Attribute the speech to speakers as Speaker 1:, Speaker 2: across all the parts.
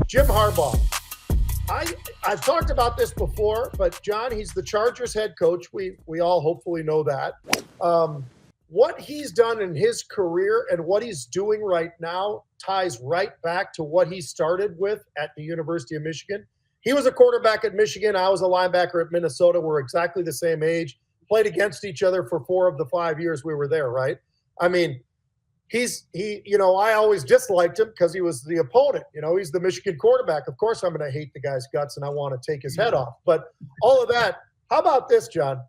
Speaker 1: Jim Harbaugh. I've talked about this before, but John, he's the Chargers head coach. We all hopefully know that. What he's done in his career and what he's doing right now ties right back to what he started with at the University of Michigan. He was a quarterback at Michigan. I was a linebacker at Minnesota. We're exactly the same age. Played against each other for 4 of the 5 years we were there, right? I mean, I always disliked him because he was the opponent. He's the Michigan quarterback. Of course, I'm going to hate the guy's guts and I want to take his head off. But all of that, how about this, John?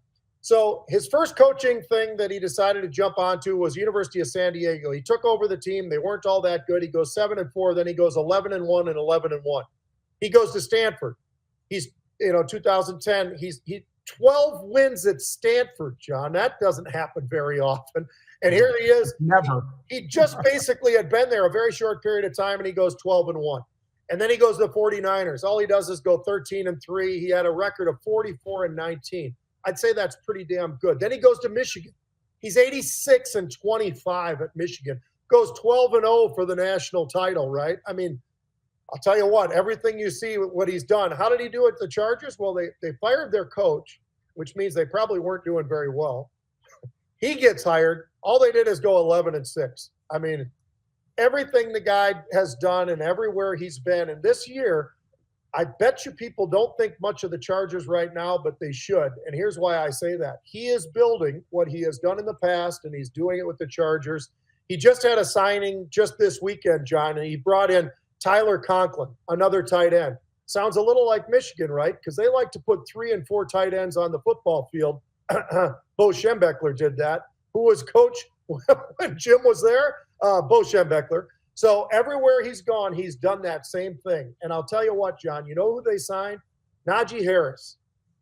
Speaker 1: So his first coaching thing that he decided to jump onto was University of San Diego. He took over the team. They weren't all that good. He goes 7-4, then he goes 11-1 and 11-1. He goes to Stanford. He's 2010. He 12 wins at Stanford, John. That doesn't happen very often. And here he is.
Speaker 2: Never.
Speaker 1: He just basically had been there a very short period of time, and he goes 12-1. And then he goes to the 49ers. All he does is go 13-3. He had a record of 44-19. I'd say that's pretty damn good. Then he goes to Michigan. He's 86-25 at Michigan. Goes 12-0 for the national title, right? I mean, I'll tell you what, everything you see, what he's done. How did he do it at the Chargers? Well, they fired their coach, which means they probably weren't doing very well. He gets hired. All they did is go 11-6. I mean, everything the guy has done and everywhere he's been. And this year, I bet you people don't think much of the Chargers right now, but they should. And here's why I say that. He is building what he has done in the past, and he's doing it with the Chargers. He just had a signing just this weekend, John, and he brought in Tyler Conklin, another tight end. Sounds a little like Michigan, right? Because they like to put 3 and 4 tight ends on the football field. Bo Schembechler did that. Who was coach when Jim was there? Bo Schembechler. So everywhere he's gone, he's done that same thing. And I'll tell you what, John, you know who they signed? Najee Harris,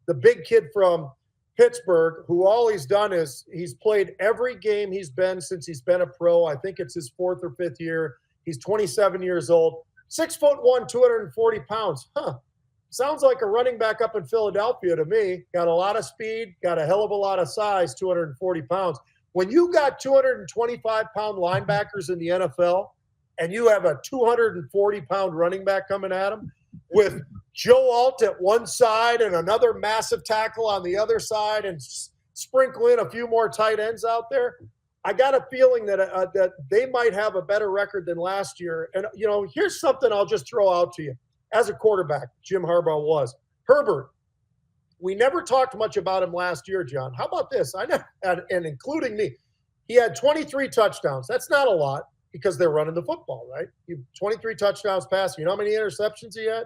Speaker 1: the big kid from Pittsburgh, who all he's done is he's played every game he's been since he's been a pro. I think it's his 4th or 5th year. He's 27 years old, 6'1", 240 pounds. Sounds like a running back up in Philadelphia to me. Got a lot of speed, got a hell of a lot of size, 240 pounds. When you got 225-pound linebackers in the NFL and you have a 240-pound running back coming at him with Joe Alt at one side and another massive tackle on the other side and sprinkle in a few more tight ends out there, I got a feeling that they might have a better record than last year. And, here's something I'll just throw out to you. As a quarterback, Jim Harbaugh was. Herbert, we never talked much about him last year, John. How about this? And including me, he had 23 touchdowns. That's not a lot because they're running the football, right? 23 touchdowns passing. You know how many interceptions he had?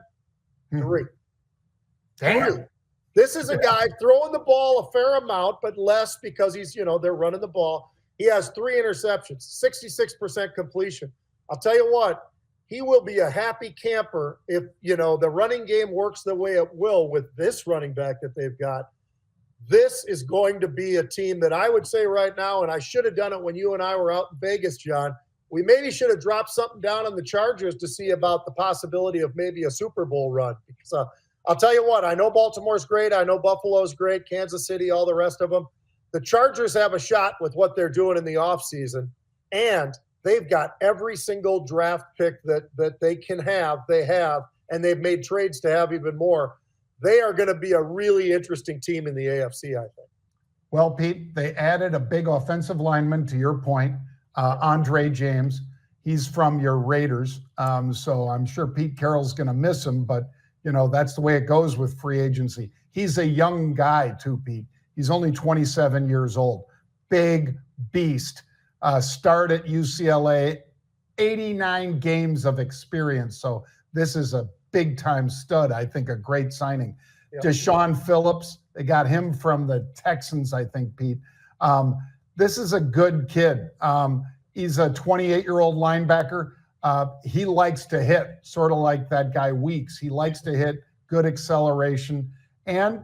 Speaker 1: 3.
Speaker 2: Damn.
Speaker 1: 3. This is a guy throwing the ball a fair amount, but less because he's, they're running the ball. He has 3 interceptions, 66% completion. I'll tell you what, he will be a happy camper if, the running game works the way it will with this running back that they've got. This is going to be a team that I would say right now, and I should have done it when you and I were out in Vegas, John, we maybe should have dropped something down on the Chargers to see about the possibility of maybe a Super Bowl run. Because I'll tell you what, I know Baltimore's great. I know Buffalo's great, Kansas City, all the rest of them. The Chargers have a shot with what they're doing in the offseason, and they've got every single draft pick that they can have, they have, and they've made trades to have even more. They are going to be a really interesting team in the AFC, I think.
Speaker 2: Well, Pete, they added a big offensive lineman, to your point, Andre James. He's from your Raiders, so I'm sure Pete Carroll's going to miss him, but, that's the way it goes with free agency. He's a young guy, too, Pete. He's only 27 years old. Big beast. Start at UCLA, 89 games of experience. So this is a big-time stud. I think a great signing. Yep. Deshaun Phillips, they got him from the Texans, I think, Pete. This is a good kid. He's a 28-year-old linebacker. He likes to hit, sort of like that guy Weeks. He likes to hit, good acceleration. And,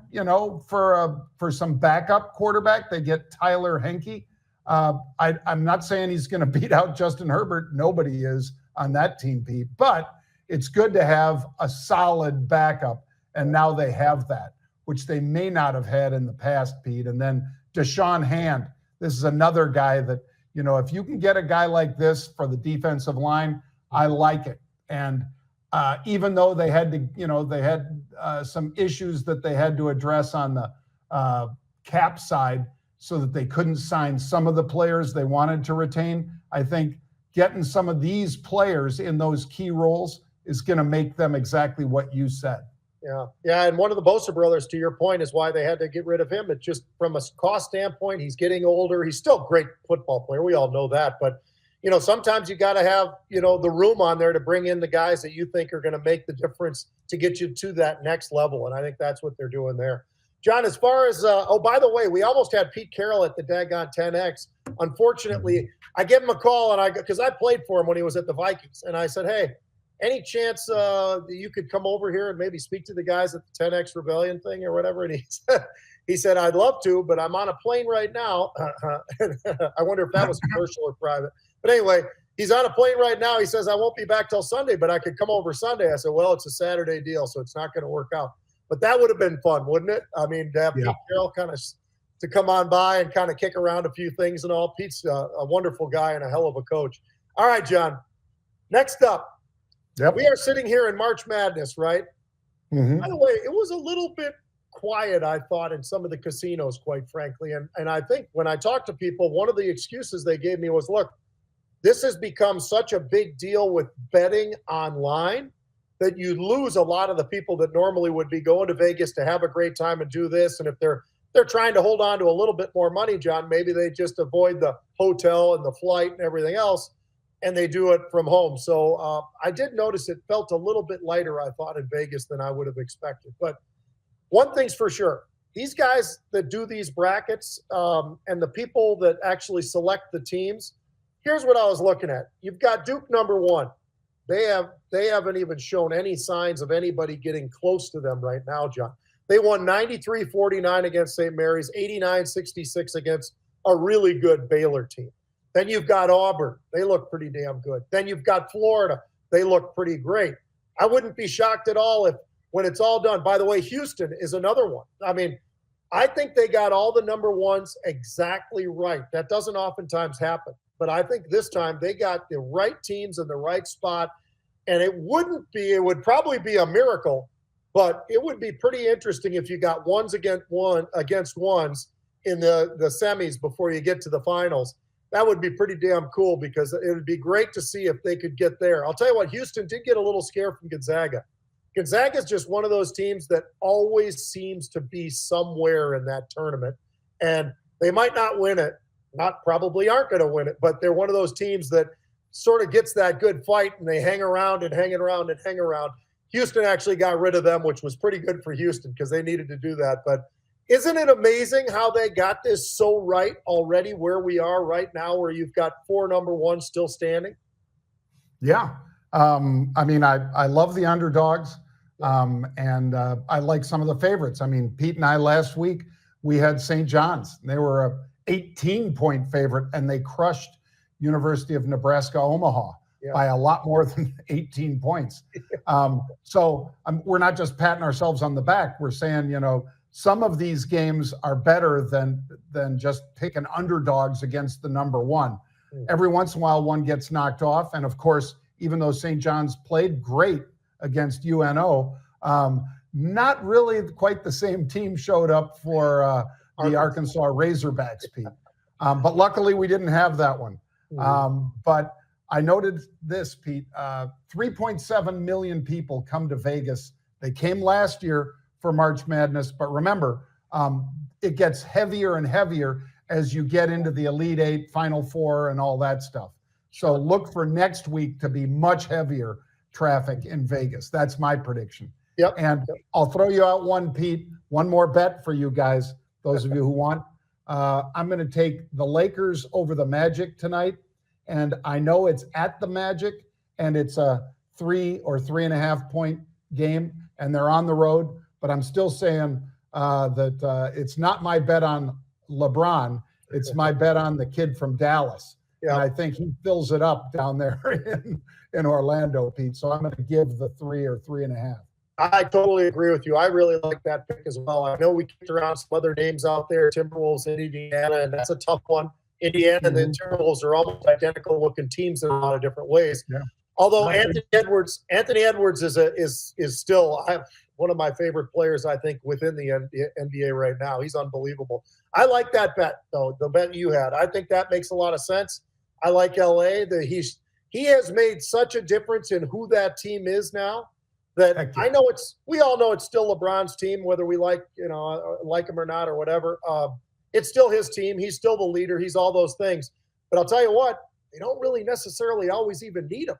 Speaker 2: for some backup quarterback, they get Tyler Henke. I'm not saying he's going to beat out Justin Herbert. Nobody is on that team, Pete. But it's good to have a solid backup, and now they have that, which they may not have had in the past, Pete. And then Deshaun Hand, this is another guy that, if you can get a guy like this for the defensive line, I like it. And even though they had to, they had some issues that they had to address on the cap side so that they couldn't sign some of the players they wanted to retain. I think getting some of these players in those key roles is going to make them exactly what you said.
Speaker 1: Yeah. Yeah. And one of the Bosa brothers, to your point, is why they had to get rid of him. It's just from a cost standpoint, he's getting older. He's still a great football player. We all know that. But, sometimes you got to have, the room on there to bring in the guys that you think are going to make the difference to get you to that next level. And I think that's what they're doing there. John, as far as, by the way, we almost had Pete Carroll at the daggone 10X. Unfortunately, I gave him a call because I played for him when he was at the Vikings. And I said, hey, any chance that you could come over here and maybe speak to the guys at the 10X Rebellion thing or whatever? And he said, I'd love to, but I'm on a plane right now. I wonder if that was commercial or private. But anyway, he's on a plane right now. He says, I won't be back till Sunday, but I could come over Sunday. I said, well, it's a Saturday deal, so it's not going to work out. But that would have been fun, wouldn't it? I mean, to have Pete Carroll kind of to come on by and kind of kick around a few things and all. Pete's a wonderful guy and a hell of a coach. All right, John. Next up.
Speaker 2: Yep.
Speaker 1: We are sitting here in March Madness, right?
Speaker 2: Mm-hmm.
Speaker 1: By the way, it was a little bit quiet, I thought, in some of the casinos, quite frankly. And I think when I talked to people, one of the excuses they gave me was, look, this has become such a big deal with betting online that you lose a lot of the people that normally would be going to Vegas to have a great time and do this. And if they're trying to hold on to a little bit more money, John, maybe they just avoid the hotel and the flight and everything else, and they do it from home. So I did notice it felt a little bit lighter, I thought, in Vegas than I would have expected. But one thing's for sure, these guys that do these brackets and the people that actually select the teams, here's what I was looking at. You've got Duke number one. They haven't even shown any signs of anybody getting close to them right now, John. They won 93-49 against St. Mary's, 89-66 against a really good Baylor team. Then you've got Auburn. They look pretty damn good. Then you've got Florida. They look pretty great. I wouldn't be shocked at all if, when it's all done, by the way, Houston is another one. I mean, I think they got all the number ones exactly right. That doesn't oftentimes happen. But I think this time they got the right teams in the right spot. And it would probably be a miracle, but it would be pretty interesting if you got ones against ones in the semis before you get to the finals. That would be pretty damn cool because it would be great to see if they could get there. I'll tell you what, Houston did get a little scare from Gonzaga. Gonzaga is just one of those teams that always seems to be somewhere in that tournament. And they might not win it, probably aren't going to win it, but they're one of those teams that sort of gets that good fight and they hang around and hang around and hang around. Houston actually got rid of them, which was pretty good for Houston because they needed to do that. But isn't it amazing how they got this so right already where we are right now, where you've got 4 number ones still standing?
Speaker 2: Yeah. I mean, I love the underdogs and I like some of the favorites. I mean, Pete and I last week, we had St. John's. They were a 18-point favorite and they crushed University of Nebraska Omaha by a lot more than 18 points. So we're not just patting ourselves on the back. We're saying, some of these games are better than just picking underdogs against the number one. Every once in a while, one gets knocked off. And of course, even though St. John's played great against UNO, not really quite the same team showed up for the Arkansas Razorbacks, Pete. But luckily, we didn't have that one. But I noted this, Pete, 3.7 million people come to Vegas. They came last year for March Madness, but remember, it gets heavier and heavier as you get into the Elite Eight, Final Four, and all that stuff. So look for next week to be much heavier traffic in Vegas. That's my prediction.
Speaker 1: Yep.
Speaker 2: And I'll throw you out one, Pete, one more bet for you guys, those of you who want. I'm going to take the Lakers over the Magic tonight. And I know it's at the Magic and it's a 3 or 3.5 point game and they're on the road, but I'm still saying that it's not my bet on LeBron. It's my bet on the kid from Dallas. Yeah. And I think he fills it up down there in Orlando, Pete. So I'm going to give the 3 or 3.5.
Speaker 1: I totally agree with you. I really like that pick as well. I know we kicked around some other names out there, Timberwolves in Indiana, and that's a tough one. Indiana and the Timberwolves are almost identical looking teams in a lot of different ways.
Speaker 2: Yeah.
Speaker 1: Although Anthony Edwards is still one of my favorite players, I think, within the NBA right now. He's unbelievable. I like that bet, though, the bet you had. I think that makes a lot of sense. I like LA. He has made such a difference in who that team is now that I know we all know it's still LeBron's team, whether we like him or not or whatever. It's still his team. He's still the leader. He's all those things. But I'll tell you what, they don't really necessarily always even need him.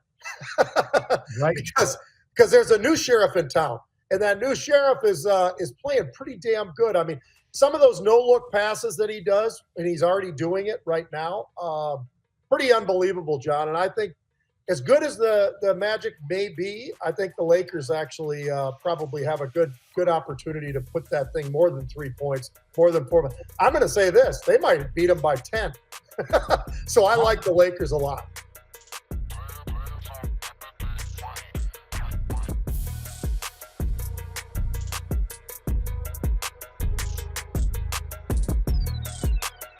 Speaker 2: Right.
Speaker 1: Because there's a new sheriff in town, and that new sheriff is playing pretty damn good. I mean, some of those no-look passes that he does, and he's already doing it right now, pretty unbelievable, John. And I think as good as the Magic may be, I think the Lakers actually probably have a good opportunity to put that thing more than 3 points, more than 4. I'm going to say this. They might beat them by 10. So I like the Lakers a lot.